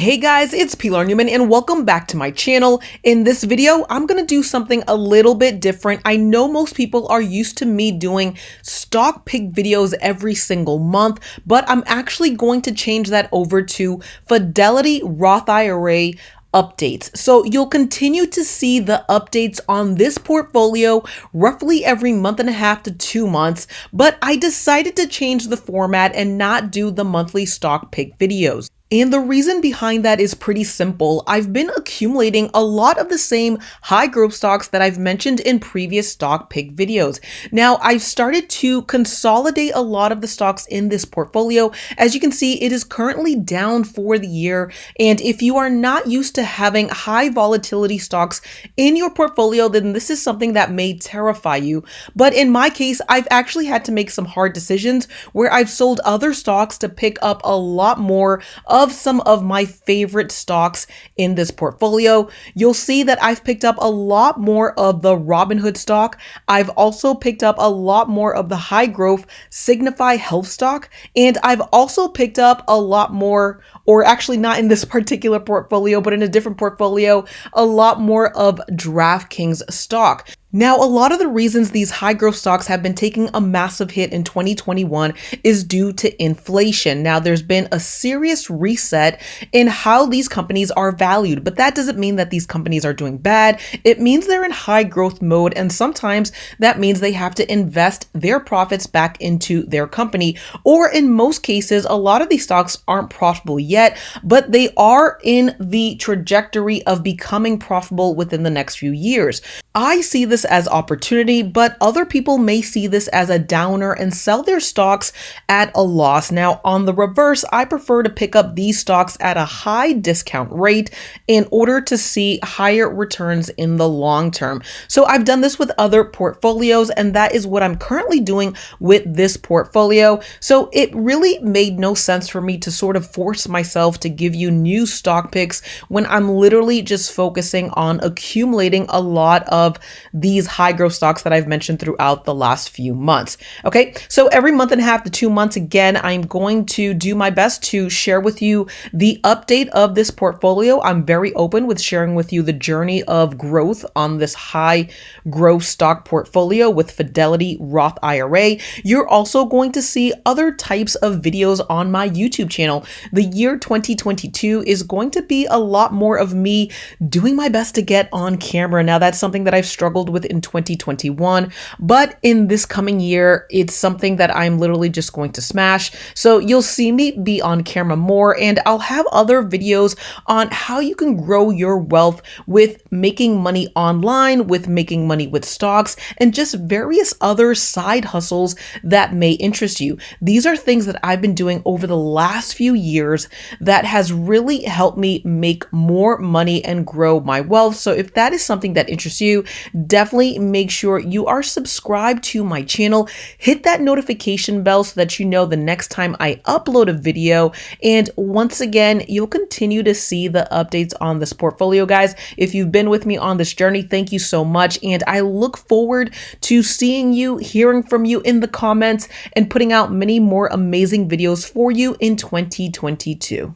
Hey guys, it's Pilar Newman and welcome back to my channel. In this video, I'm going to do something a little bit different. I know most people are used to me doing stock pick videos every single month, but I'm actually going to change that over to Fidelity Roth IRA updates. So you'll continue to see the updates on this portfolio roughly every month and a half to 2 months, but I decided to change the format and not do the monthly stock pick videos. And the reason behind that is pretty simple. I've been accumulating a lot of the same high growth stocks that I've mentioned in previous stock pick videos. Now, I've started to consolidate a lot of the stocks in this portfolio. As you can see, it is currently down for the year. And if you are not used to having high volatility stocks in your portfolio, then this is something that may terrify you. But in my case, I've actually had to make some hard decisions where I've sold other stocks to pick up a lot more of some of my favorite stocks in this portfolio. You'll see that I've picked up a lot more of the Robinhood stock. I've also picked up a lot more of the high growth Signify Health stock. And I've also picked up a lot more, or actually not in this particular portfolio, but in a different portfolio, a lot more of DraftKings stock. Now, a lot of the reasons these high growth stocks have been taking a massive hit in 2021 is due to inflation. Now, there's been a serious reset in how these companies are valued, but that doesn't mean that these companies are doing bad. It means they're in high growth mode, and sometimes that means they have to invest their profits back into their company. Or in most cases, a lot of these stocks aren't profitable yet, but they are in the trajectory of becoming profitable within the next few years. I see this as opportunity, but other people may see this as a downer and sell their stocks at a loss. Now, on the reverse, I prefer to pick up these stocks at a high discount rate in order to see higher returns in the long term. So I've done this with other portfolios, and that is what I'm currently doing with this portfolio. So it really made no sense for me to sort of force myself to give you new stock picks when I'm literally just focusing on accumulating a lot of these high growth stocks that I've mentioned throughout the last few months. Okay, so every month and a half to 2 months, again, I'm going to do my best to share with you the update of this portfolio. I'm very open with sharing with you the journey of growth on this high growth stock portfolio with Fidelity Roth IRA. You're also going to see other types of videos on my YouTube channel. The year 2022 is going to be a lot more of me doing my best to get on camera. Now, that's something that I've struggled with in 2021, but in this coming year, it's something that I'm literally just going to smash. So you'll see me be on camera more, and I'll have other videos on how you can grow your wealth with making money online, with making money with stocks, and just various other side hustles that may interest you. These are things that I've been doing over the last few years that has really helped me make more money and grow my wealth. So if that is something that interests you, definitely make sure you are subscribed to my channel. Hit that notification bell so that you know the next time I upload a video. And once again, you'll continue to see the updates on this portfolio, guys. If you've been with me on this journey, thank you so much. And I look forward to seeing you, hearing from you in the comments, and putting out many more amazing videos for you in 2022.